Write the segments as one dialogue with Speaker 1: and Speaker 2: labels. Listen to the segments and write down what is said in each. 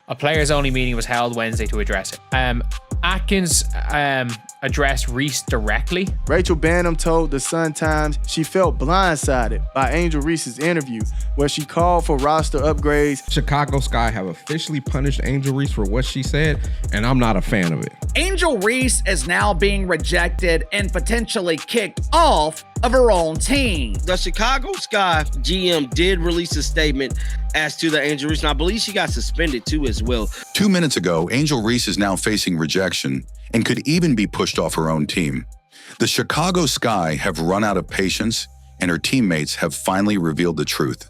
Speaker 1: A players-only meeting was held Wednesday to address it. Atkins addressed Reese directly.
Speaker 2: Rachel Bannum told the Sun-Times she felt blindsided by Angel Reese's interview, where she called for roster upgrades.
Speaker 3: Chicago Sky have officially punished Angel Reese for what she said, and I'm not a fan of it.
Speaker 4: Angel Reese is now being rejected and potentially kicked off of her own team.
Speaker 5: The Chicago Sky GM did release a statement as to the Angel Reese, and I believe she got suspended too as well.
Speaker 6: 2 minutes ago, Angel Reese is now facing rejection and could even be pushed off her own team. The Chicago Sky have run out of patience, and her teammates have finally revealed the truth.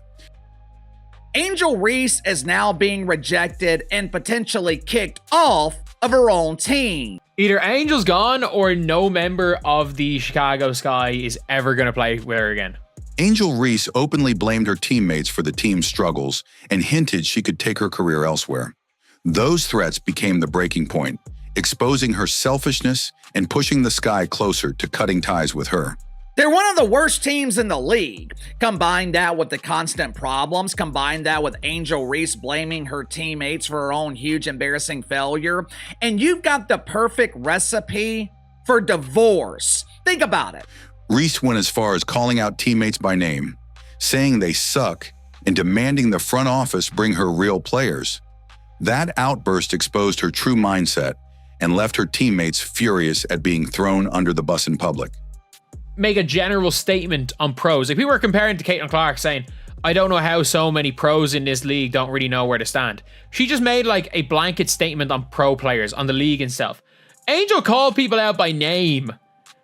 Speaker 4: Angel Reese is now being rejected and potentially kicked off of her own team.
Speaker 1: Either Angel's gone or no member of the Chicago Sky is ever going to play with her again.
Speaker 6: Angel Reese openly blamed her teammates for the team's struggles and hinted she could take her career elsewhere. Those threats became the breaking point, exposing her selfishness and pushing the Sky closer to cutting ties with her.
Speaker 4: They're one of the worst teams in the league. Combine that with the constant problems, combine that with Angel Reese blaming her teammates for her own huge embarrassing failure, and you've got the perfect recipe for divorce. Think about it.
Speaker 6: Reese went as far as calling out teammates by name, saying they suck, and demanding the front office bring her real players. That outburst exposed her true mindset and left her teammates furious at being thrown under the bus in public.
Speaker 1: Make a general statement on pros. Like, people were comparing to Caitlin Clark, saying, I don't know how so many pros in this league don't really know where to stand. She just made like a blanket statement on pro players, on the league itself. Angel called people out by name.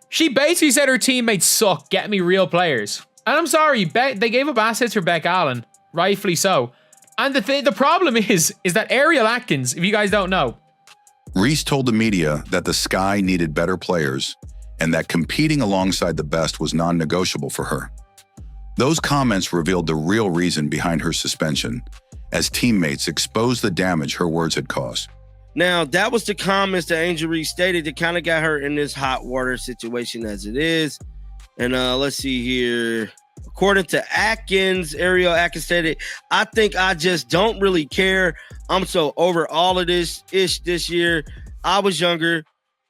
Speaker 1: She basically said her teammates suck, get me real players. And I'm sorry, they gave up assets for Beck Allen, rightfully so. And the problem is that Ariel Atkins, if you guys don't know,
Speaker 6: Reese told the media that the Sky needed better players and that competing alongside the best was non-negotiable for her. Those comments revealed the real reason behind her suspension, as teammates exposed the damage her words had caused.
Speaker 5: Now, that was the comments that Angel Reese stated that kind of got her in this hot water situation as it is. And let's see here. According to Atkins, Ariel Atkins stated, I think I just don't really care. I'm so over all of this year. I was younger.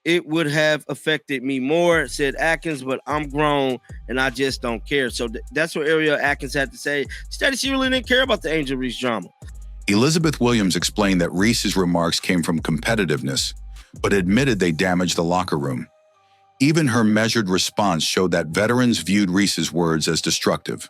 Speaker 5: It would have affected me more, said Atkins, but I'm grown and I just don't care. So that's what Ariel Atkins had to say. She really didn't care about the Angel Reese drama.
Speaker 6: Elizabeth Williams explained that Reese's remarks came from competitiveness, but admitted they damaged the locker room. Even her measured response showed that veterans viewed Reese's words as destructive,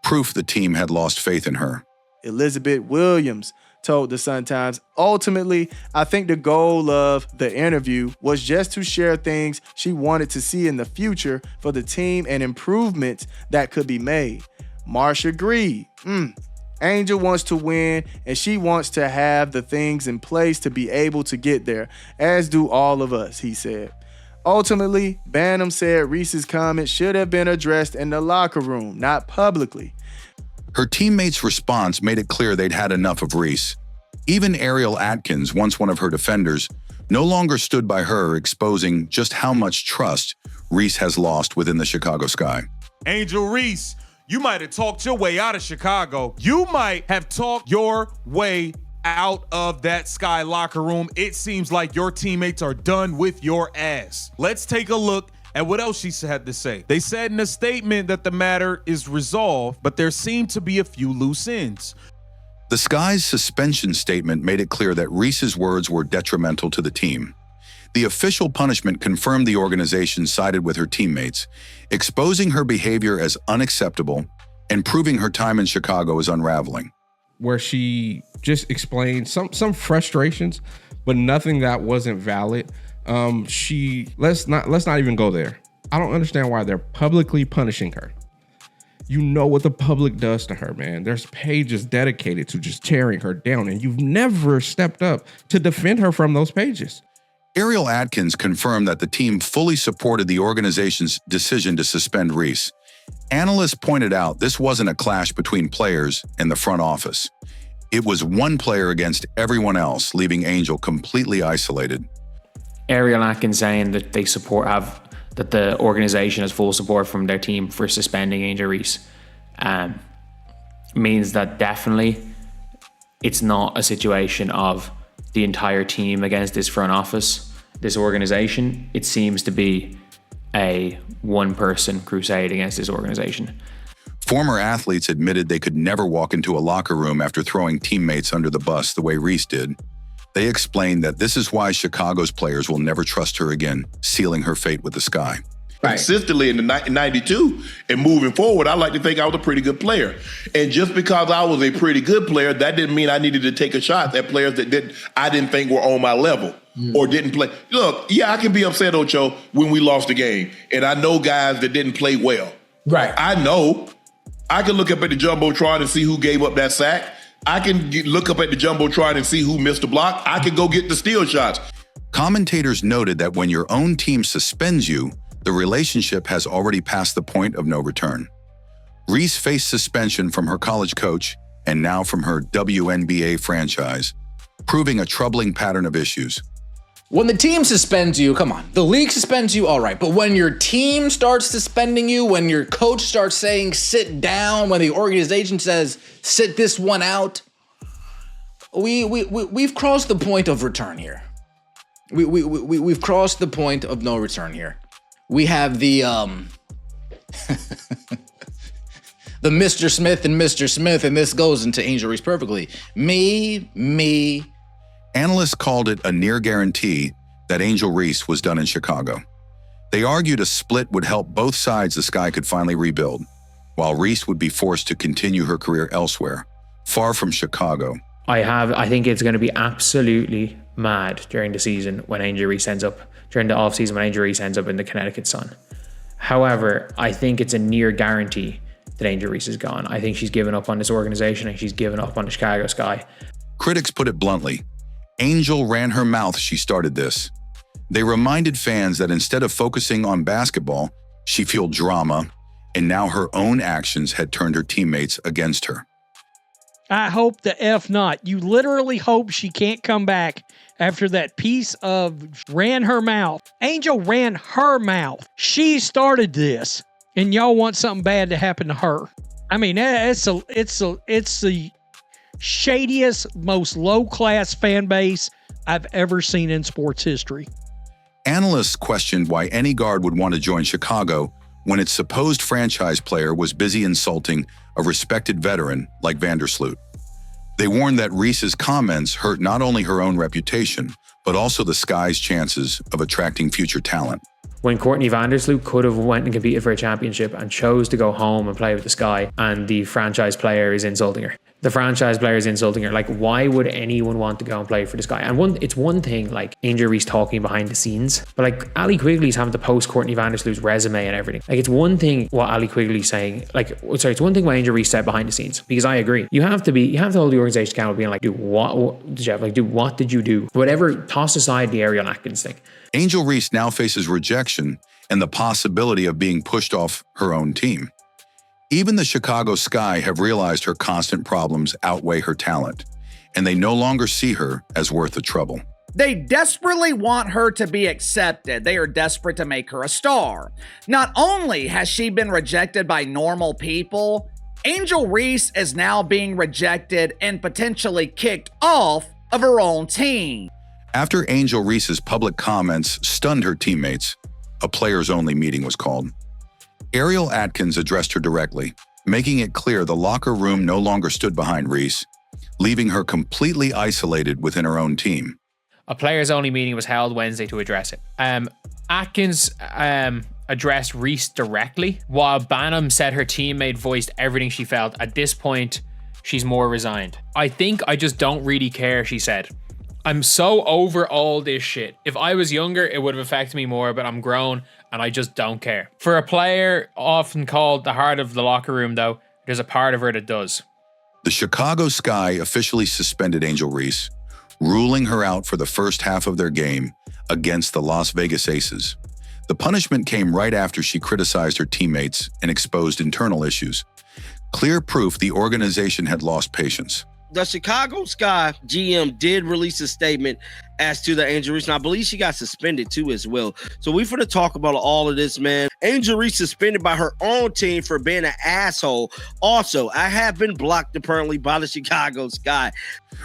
Speaker 6: proof the team had lost faith in her.
Speaker 2: Elizabeth Williams told the Sun-Times, ultimately, I think the goal of the interview was just to share things she wanted to see in the future for the team and improvements that could be made. Marsh agreed. Angel wants to win, and she wants to have the things in place to be able to get there, as do all of us, he said. Ultimately, Bannum said Reese's comments should have been addressed in the locker room, not publicly.
Speaker 6: Her teammates' response made it clear they'd had enough of Reese. Even Ariel Atkins, once one of her defenders, no longer stood by her, exposing just how much trust Reese has lost within the Chicago Sky.
Speaker 7: Angel Reese, you might have talked your way out of Chicago. You might have talked your way out of that Sky locker room. It seems like your teammates are done with your ass. Let's take a look at what else she had to say. They said in a statement that the matter is resolved, but there seem to be a few loose ends.
Speaker 6: The Sky's suspension statement made it clear that Reese's words were detrimental to the team. The official punishment confirmed the organization sided with her teammates, exposing her behavior as unacceptable and proving her time in Chicago is unraveling.
Speaker 3: Where she just explained some frustrations, but nothing that wasn't valid. Let's not even go there. I don't understand why they're publicly punishing her. You know what the public does to her, man. There's pages dedicated to just tearing her down, and you've never stepped up to defend her from those pages.
Speaker 6: Ariel Atkins confirmed that the team fully supported the organization's decision to suspend Reese. Analysts pointed out this wasn't a clash between players and the front office. It was one player against everyone else, leaving Angel completely isolated.
Speaker 1: Ariel Atkins saying that that the organization has full support from their team for suspending Angel Reese means that definitely it's not a situation of the entire team against this front office, this organization. It seems to be a one-person crusade against this organization.
Speaker 6: Former athletes admitted they could never walk into a locker room after throwing teammates under the bus the way Reese did. They explained that this is why Chicago's players will never trust her again, sealing her fate with the Sky.
Speaker 8: Consistently in the 92 and moving forward, I like to think I was a pretty good player. And just because I was a pretty good player, that didn't mean I needed to take a shot at players that I didn't think were on my level or didn't play. Look, yeah, I can be upset, Ocho, when we lost the game. And I know guys that didn't play well.
Speaker 9: Right.
Speaker 8: I know. I can look up at the Jumbotron and see who gave up that sack. I can look up at the Jumbotron and see who missed the block. I can go get the steal shots.
Speaker 6: Commentators noted that when your own team suspends you, the relationship has already passed the point of no return. Reese faced suspension from her college coach and now from her WNBA franchise, proving a troubling pattern of issues.
Speaker 9: When the team suspends you, come on, the league suspends you, all right. But when your team starts suspending you, when your coach starts saying sit down, when the organization says sit this one out, we've crossed the point of return here. We've crossed the point of no return here. We have the the Mr. Smith and Mr. Smith, and this goes into Angel Reese perfectly. Me.
Speaker 6: Analysts called it a near guarantee that Angel Reese was done in Chicago. They argued a split would help both sides the Sky could finally rebuild, while Reese would be forced to continue her career elsewhere, far from Chicago.
Speaker 1: I think it's going to be absolutely mad during the season when Angel Reese ends up, during the offseason when Angel Reese ends up in the Connecticut Sun. However, I think it's a near guarantee that Angel Reese is gone. I think she's given up on this organization and she's given up on the Chicago Sky.
Speaker 6: Critics put it bluntly. Angel ran her mouth she started this. They reminded fans that instead of focusing on basketball, she fueled drama, and now her own actions had turned her teammates against her.
Speaker 10: I hope the F not. You literally hope she can't come back after that piece of ran her mouth. Angel ran her mouth. She started this, and y'all want something bad to happen to her. I mean, it's the shadiest, most low-class fan base I've ever seen in sports history.
Speaker 6: Analysts questioned why any guard would want to join Chicago when its supposed franchise player was busy insulting a respected veteran like Vandersloot. They warned that Reese's comments hurt not only her own reputation, but also the Sky's chances of attracting future talent.
Speaker 1: When Courtney Vandersloot could have went and competed for a championship and chose to go home and play with the Sky, and the franchise player is insulting her. The franchise player is insulting her. Like, why would anyone want to go and play for the Sky? And it's one thing, like, Angel Reese talking behind the scenes, but like, Ali Quigley's having to post Courtney Vandersloot's resume and everything. Like, it's one thing what Ali Quigley's saying, it's one thing what Angel Reese said behind the scenes, because I agree. You have to hold the organization accountable, being like, what did you do? Whatever, toss aside the Ariel Atkins thing.
Speaker 6: Angel Reese now faces rejection and the possibility of being pushed off her own team. Even the Chicago Sky have realized her constant problems outweigh her talent, and they no longer see her as worth the trouble.
Speaker 4: They desperately want her to be accepted. They are desperate to make her a star. Not only has she been rejected by normal people, Angel Reese is now being rejected and potentially kicked off of her own team.
Speaker 6: After Angel Reese's public comments stunned her teammates, a players-only meeting was called. Ariel Atkins addressed her directly, making it clear the locker room no longer stood behind Reese, leaving her completely isolated within her own team.
Speaker 1: A players-only meeting was held Wednesday to address it. Atkins addressed Reese directly, while Banham said her teammate voiced everything she felt. At this point, she's more resigned. I think I just don't really care, she said. I'm so over all this shit. If I was younger, it would have affected me more, but I'm grown and I just don't care. For a player often called the heart of the locker room, though, there's a part of her that does.
Speaker 6: The Chicago Sky officially suspended Angel Reese, ruling her out for the first half of their game against the Las Vegas Aces. The punishment came right after she criticized her teammates and exposed internal issues. Clear proof the organization had lost patience.
Speaker 5: the Chicago Sky GM did release a statement as to the Angel Reese, and I believe she got suspended too as well. So we finna talk about all of this, man. Angel Reese suspended by her own team for being an asshole. Also, I have been blocked apparently by the Chicago Sky.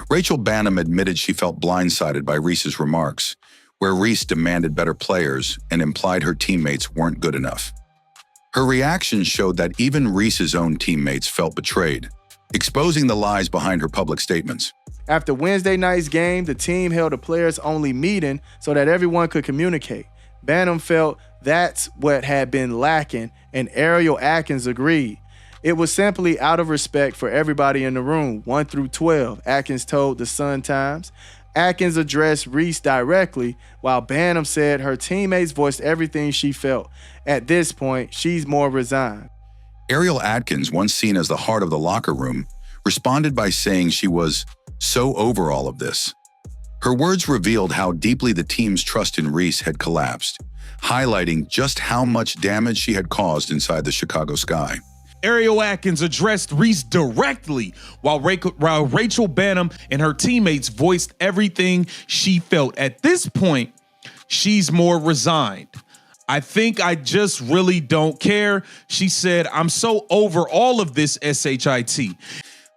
Speaker 6: Rachel Banham admitted she felt blindsided by Reese's remarks, where Reese demanded better players and implied her teammates weren't good enough. Her reaction showed that even Reese's own teammates felt betrayed, exposing the lies behind her public statements.
Speaker 2: After Wednesday night's game, the team held a players-only meeting so that everyone could communicate. Banham felt that's what had been lacking, and Ariel Atkins agreed. It was simply out of respect for everybody in the room, 1 through 12, Atkins told the Sun-Times. Atkins addressed Reese directly, while Banham said her teammates voiced everything she felt. At this point, she's more resigned.
Speaker 6: Ariel Atkins, once seen as the heart of the locker room, responded by saying she was so over all of this. Her words revealed how deeply the team's trust in Reese had collapsed, highlighting just how much damage she had caused inside the Chicago Sky.
Speaker 7: Ariel Atkins addressed Reese directly, while Rachel Banham and her teammates voiced everything she felt. At this point, she's more resigned. I think I just really don't care. She said, I'm so over all of this SHIT.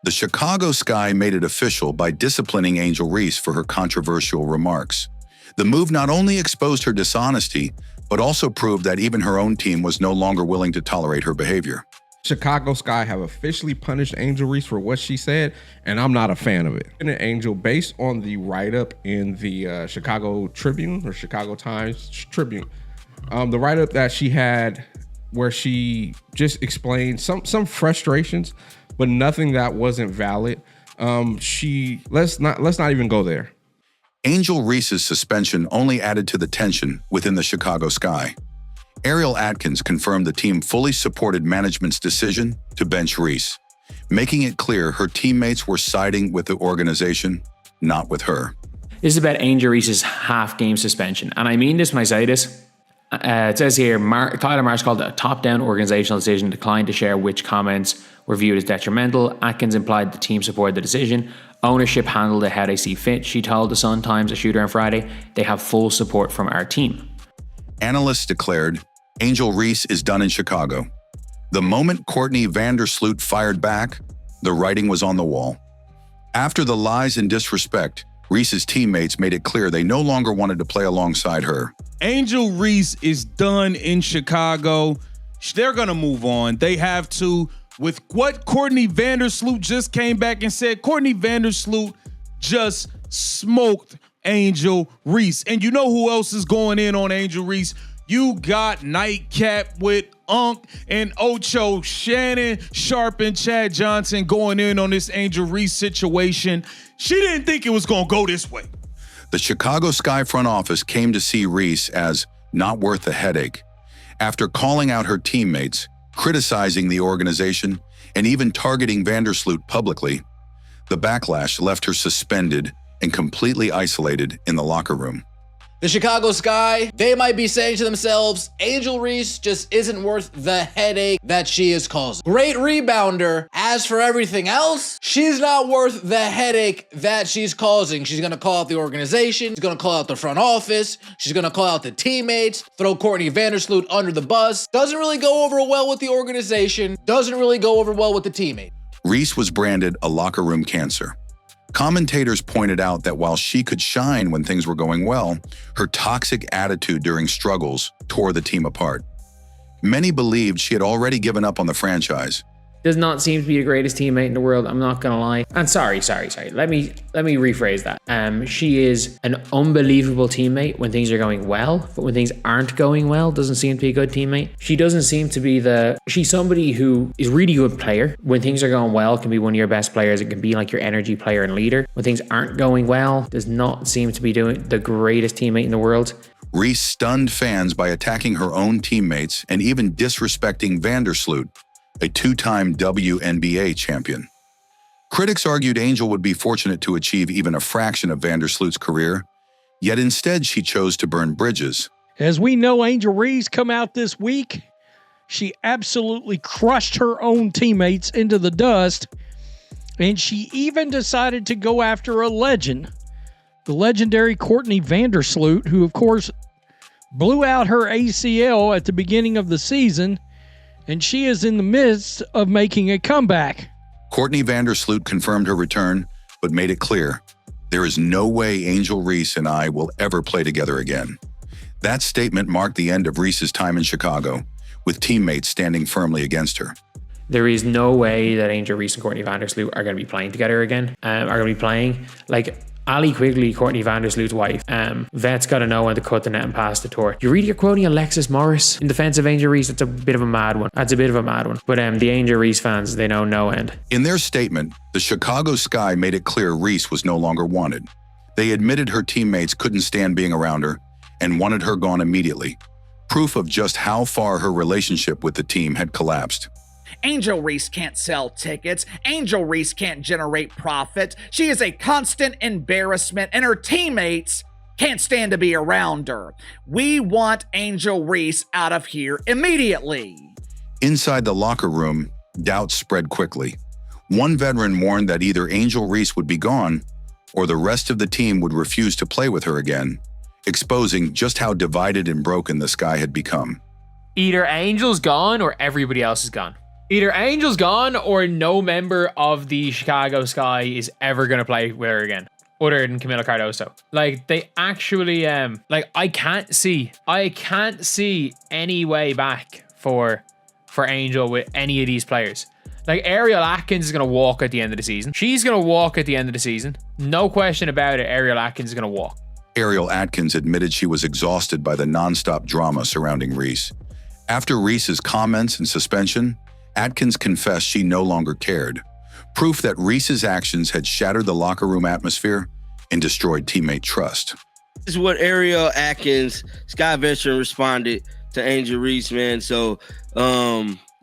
Speaker 6: The Chicago Sky made it official by disciplining Angel Reese for her controversial remarks. The move not only exposed her dishonesty, but also proved that even her own team was no longer willing to tolerate her behavior.
Speaker 3: Chicago Sky have officially punished Angel Reese for what she said, and I'm not a fan of it. And Angel, based on the write-up in the Chicago Tribune or Chicago Times Tribune, the write-up that she had where she just explained some frustrations, but nothing that wasn't valid. Let's not even go there.
Speaker 6: Angel Reese's suspension only added to the tension within the Chicago Sky. Ariel Atkins confirmed the team fully supported management's decision to bench Reese, making it clear her teammates were siding with the organization, not with her.
Speaker 1: This is about Angel Reese's half-game suspension, and I mean this when I say this. It says here, Tyler Marsh called it a top-down organizational decision, declined to share which comments were viewed as detrimental. Atkins implied the team supported the decision. Ownership handled it how they see fit. She told the Sun-Times, a shooter on Friday, they have full support from our team.
Speaker 6: Analysts declared, Angel Reese is done in Chicago. The moment Courtney Vandersloot fired back, the writing was on the wall. After the lies and disrespect, Reese's teammates made it clear they no longer wanted to play alongside her.
Speaker 7: Angel Reese is done in Chicago. They're going to move on. They have to. With what Courtney Vandersloot just came back and said, Courtney Vandersloot just smoked Angel Reese. And you know who else is going in on Angel Reese? You got Nightcap with Unc and Ocho, Shannon Sharp and Chad Johnson going in on this Angel Reese situation. She didn't think it was going to go this way.
Speaker 6: The Chicago Sky front office came to see Reese as not worth the headache. After calling out her teammates, criticizing the organization, and even targeting Vandersloot publicly, the backlash left her suspended and completely isolated in the locker room.
Speaker 9: The Chicago Sky, they might be saying to themselves, Angel Reese just isn't worth the headache that she is causing. Great rebounder. As for everything else, she's not worth the headache that she's causing. She's going to call out the organization. She's going to call out the front office. She's going to call out the teammates, throw Courtney Vandersloot under the bus. Doesn't really go over well with the organization. Doesn't really go over well with the teammates.
Speaker 6: Reese was branded a locker room cancer. Commentators pointed out that while she could shine when things were going well, her toxic attitude during struggles tore the team apart. Many believed she had already given up on the franchise.
Speaker 1: Does not seem to be the greatest teammate in the world, I'm not gonna lie. And sorry. Let me rephrase that. She is an unbelievable teammate when things are going well, but when things aren't going well, doesn't seem to be a good teammate. She doesn't seem to be she's somebody who is really good player. When things are going well, can be one of your best players. It can be like your energy player and leader. When things aren't going well, does not seem to be doing the greatest teammate in the world.
Speaker 6: Reese stunned fans by attacking her own teammates and even disrespecting Vandersloot, a two-time WNBA champion. Critics argued Angel would be fortunate to achieve even a fraction of Vandersloot's career, yet instead she chose to burn bridges.
Speaker 10: As we know, Angel Reese come out this week. She absolutely crushed her own teammates into the dust. And she even decided to go after a legend, the legendary Courtney Vandersloot, who, of course, blew out her ACL at the beginning of the season, and she is in the midst of making a comeback.
Speaker 6: Courtney Vandersloot confirmed her return, but made it clear, there is no way Angel Reese and I will ever play together again. That statement marked the end of Reese's time in Chicago, with teammates standing firmly against her.
Speaker 1: There is no way that Angel Reese and Courtney Vandersloot are going to be playing together again. Are going to be playing. Like, Ali Quigley, Courtney Vandersloot's wife, vet's got to know when to cut the net and pass the torch. You really are quoting Alexis Morris in defense of Angel Reese? That's a bit of a mad one. But the Angel Reese fans, they know no end.
Speaker 6: In their statement, the Chicago Sky made it clear Reese was no longer wanted. They admitted her teammates couldn't stand being around her and wanted her gone immediately. Proof of just how far her relationship with the team had collapsed.
Speaker 4: Angel Reese can't sell tickets. Angel Reese can't generate profit. She is a constant embarrassment, and her teammates can't stand to be around her. We want Angel Reese out of here immediately.
Speaker 6: Inside the locker room, doubts spread quickly. One veteran warned that either Angel Reese would be gone or the rest of the team would refuse to play with her again, exposing just how divided and broken the Sky had become.
Speaker 1: Either Angel's gone or everybody else is gone. Either Angel's gone or no member of the Chicago Sky is ever going to play with her again, other than Camila Cardoso. Like, they actually, I can't see any way back for Angel with any of these players. Like, Ariel Atkins is going to walk at the end of the season. She's going to walk at the end of the season. No question about it, Ariel Atkins is going to walk.
Speaker 6: Ariel Atkins admitted she was exhausted by the nonstop drama surrounding Reese. After Reese's comments and suspension, Atkins confessed she no longer cared, proof that Reese's actions had shattered the locker room atmosphere and destroyed teammate trust.
Speaker 5: This is what Ariel Atkins, Sky veteran, responded to Angel Reese, man. So,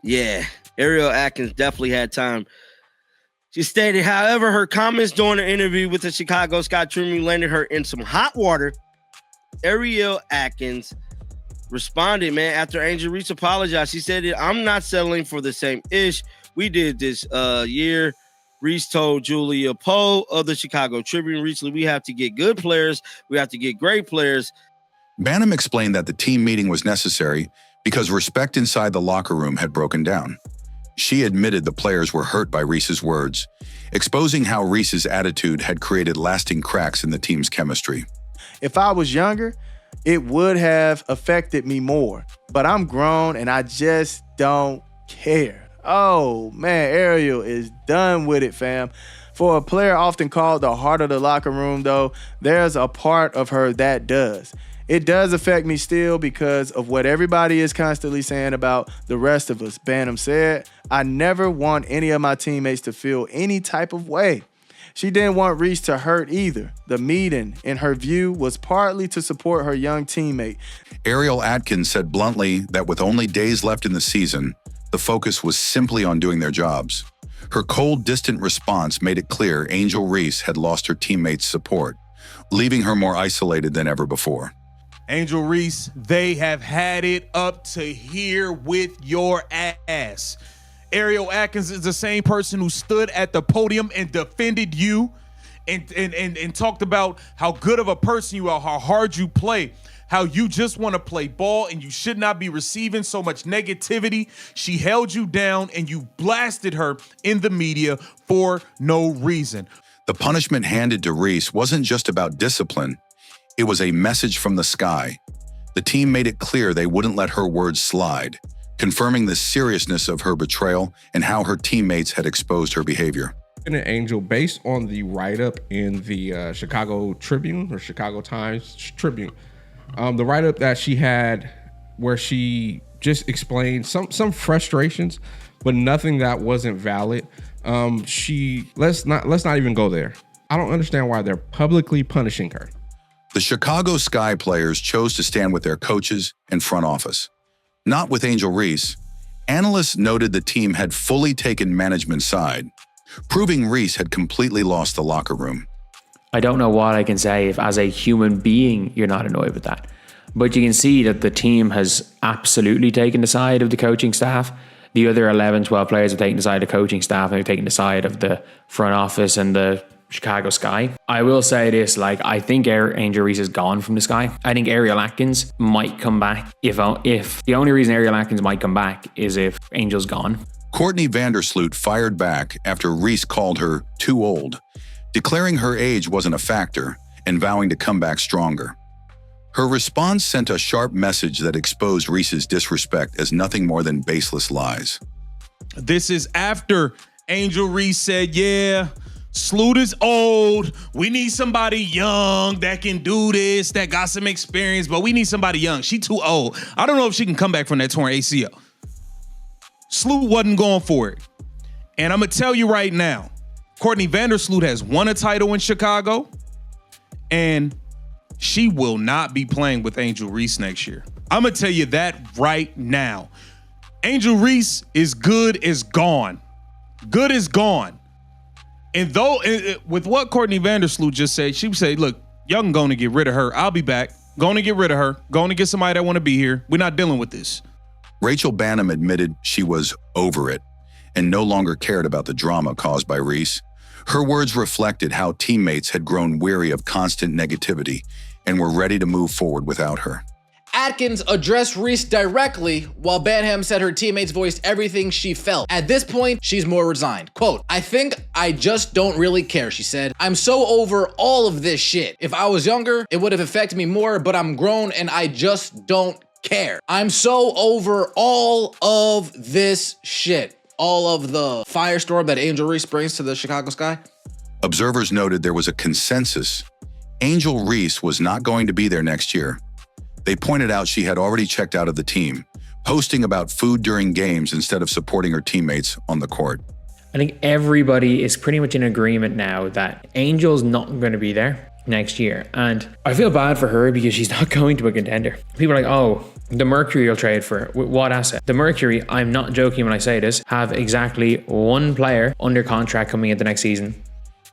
Speaker 5: yeah, Ariel Atkins definitely had time. She stated, however, her comments during an interview with the Chicago Sky Tribune landed her in some hot water. Ariel Atkins responded, man, after Angel Reese apologized. She said, I'm not settling for the same ish. We did this year. Reese told Julia Poe of the Chicago Tribune recently, we have to get good players. We have to get great players.
Speaker 6: Banham explained that the team meeting was necessary because respect inside the locker room had broken down. She admitted the players were hurt by Reese's words, exposing how Reese's attitude had created lasting cracks in the team's chemistry.
Speaker 2: If I was younger, it would have affected me more. But I'm grown and I just don't care. Oh, man, Ariel is done with it, fam. For a player often called the heart of the locker room, though, there's a part of her that does. It does affect me still because of what everybody is constantly saying about the rest of us. Banham said, I never want any of my teammates to feel any type of way. She didn't want Reese to hurt either. The meeting, in her view, was partly to support her young teammate.
Speaker 6: Ariel Atkins said bluntly that with only days left in the season, the focus was simply on doing their jobs. Her cold, distant response made it clear Angel Reese had lost her teammates' support, leaving her more isolated than ever before.
Speaker 7: Angel Reese, they have had it up to here with your ass. Ariel Atkins is the same person who stood at the podium and defended you and talked about how good of a person you are, how hard you play, how you just want to play ball and you should not be receiving so much negativity. She held you down and you blasted her in the media for no reason.
Speaker 6: The punishment handed to Reese wasn't just about discipline. It was a message from the Sky. The team made it clear they wouldn't let her words slide, confirming the seriousness of her betrayal and how her teammates had exposed her behavior.
Speaker 3: An Angel, based on the write-up in the Chicago Tribune or Chicago Times Tribune, the write-up that she had where she just explained some frustrations, but nothing that wasn't valid. Let's not even go there. I don't understand why they're publicly punishing her.
Speaker 6: The Chicago Sky players chose to stand with their coaches and front office. Not with Angel Reese. Analysts noted the team had fully taken management's side, proving Reese had completely lost the locker room.
Speaker 1: I don't know what I can say if as a human being you're not annoyed with that. But you can see that the team has absolutely taken the side of the coaching staff. the other 11, 12 players are taking the side of the coaching staff and they're taking the side of the front office and the Chicago Sky. I will say this, like, I think Angel Reese is gone from the Sky. I think Ariel Atkins might come back if the only reason Ariel Atkins might come back is if Angel's gone.
Speaker 6: Courtney Vandersloot fired back after Reese called her too old, declaring her age wasn't a factor and vowing to come back stronger. Her response sent a sharp message that exposed Reese's disrespect as nothing more than baseless lies.
Speaker 7: This is after Angel Reese said, yeah, Sloot is old. We need somebody young that can do this, that got some experience, but we need somebody young. She too old. I don't know if she can come back from that torn ACL. Sloot wasn't going for it. And I'm going to tell you right now, Courtney Vandersloot has won a title in Chicago, and she will not be playing with Angel Reese next year. I'm going to tell you that right now. Angel Reese is good as gone. Good as gone. And though, with what Courtney Vandersloot just said, she would say, look, y'all can go and get rid of her. I'll be back. Going to get rid of her. Going to get somebody that want to be here. We're not dealing with this.
Speaker 6: Rachel Banham admitted she was over it and no longer cared about the drama caused by Reese. Her words reflected how teammates had grown weary of constant negativity and were ready to move forward without her.
Speaker 9: Atkins addressed Reese directly, while Banham said her teammates voiced everything she felt. At this point, she's more resigned. Quote, I think I just don't really care, she said. I'm so over all of this shit. If I was younger, it would have affected me more, but I'm grown and I just don't care. I'm so over all of this shit. All of the firestorm that Angel Reese brings to the Chicago Sky.
Speaker 6: Observers noted there was a consensus. Angel Reese was not going to be there next year. They pointed out she had already checked out of the team, posting about food during games instead of supporting her teammates on the court.
Speaker 1: I think everybody is pretty much in agreement now that Angel's not going to be there next year. And I feel bad for her because she's not going to a contender. People are like, oh, the Mercury will trade for what asset? The Mercury, I'm not joking when I say this, have exactly one player under contract coming into next season.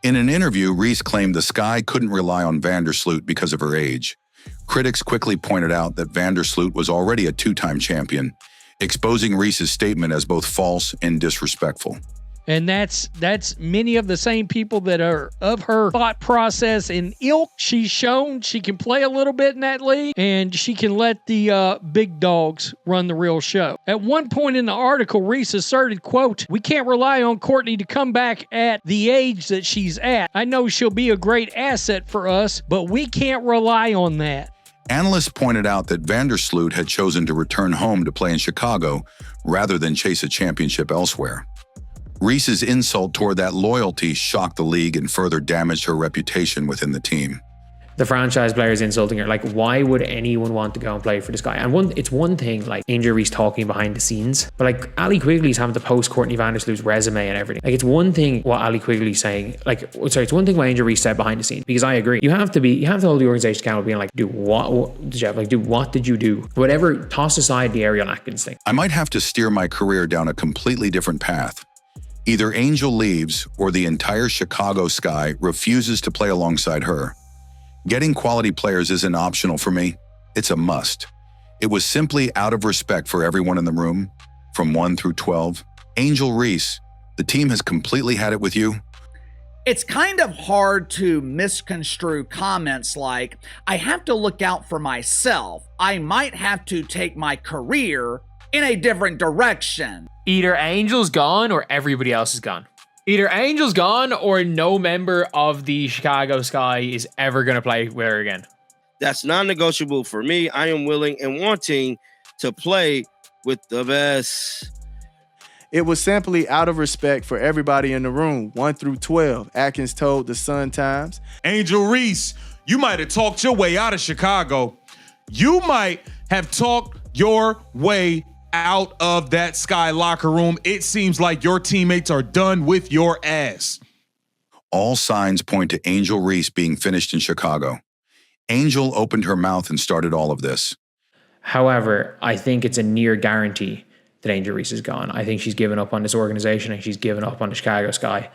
Speaker 6: In an interview, Reese claimed the Sky couldn't rely on Vandersloot because of her age. Critics quickly pointed out that Vandersloot was already a two-time champion, exposing Reese's statement as both false and disrespectful.
Speaker 10: And that's many of the same people that are of her thought process and ilk. She's shown she can play a little bit in that league, and she can let the big dogs run the real show. At one point in the article, Reese asserted, quote, we can't rely on Courtney to come back at the age that she's at. I know she'll be a great asset for us, but we can't rely on that.
Speaker 6: Analysts pointed out that Vandersloot had chosen to return home to play in Chicago rather than chase a championship elsewhere. Reese's insult toward that loyalty shocked the league and further damaged her reputation within the team.
Speaker 1: The franchise players insulting her. Like, why would anyone want to go and play for this guy? And it's one thing, like, Angel Reese talking behind the scenes, but like, Ali Quigley's having to post Courtney Vandersloot's resume and everything. Like, it's one thing what Ali Quigley's saying, it's one thing what Angel Reese said behind the scenes, because I agree. You have to hold the organization accountable, being like, what did you do? Whatever, toss aside the Ariel Atkins thing.
Speaker 6: I might have to steer my career down a completely different path. Either Angel leaves or the entire Chicago Sky refuses to play alongside her. Getting quality players isn't optional for me. It's a must. It was simply out of respect for everyone in the room, from 1 through 12. Angel Reese, the team has completely had it with you.
Speaker 4: It's kind of hard to misconstrue comments like, I have to look out for myself. I might have to take my career in a different direction.
Speaker 1: Either Angel's gone or everybody else is gone. Either Angel's gone or no member of the Chicago Sky is ever going to play with her again.
Speaker 5: That's non-negotiable for me. I am willing and wanting to play with the best.
Speaker 2: It was simply out of respect for everybody in the room, 1 through 12, Atkins told the Sun-Times.
Speaker 7: Angel Reese, you might have talked your way out of Chicago. You might have talked your way out of that Sky locker room. It seems like your teammates are done with your ass.
Speaker 6: All signs point to Angel Reese being finished in Chicago. Angel opened her mouth and started all of this.
Speaker 1: However, I think it's a near guarantee that Angel Reese is gone. I think she's given up on this organization and she's given up on the Chicago Sky.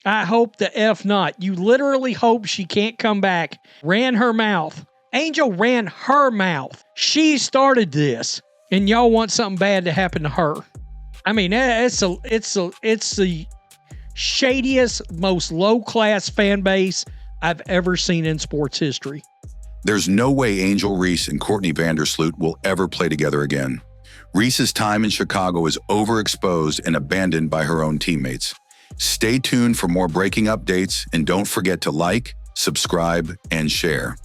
Speaker 10: I hope the F not. You literally hope she can't come back. Ran her mouth. Angel ran her mouth. She started this. And y'all want something bad to happen to her. I mean, it's the shadiest, most low-class fan base I've ever seen in sports history.
Speaker 6: There's no way Angel Reese and Courtney Vandersloot will ever play together again. Reese's time in Chicago is overexposed and abandoned by her own teammates. Stay tuned for more breaking updates, and don't forget to like, subscribe, and share.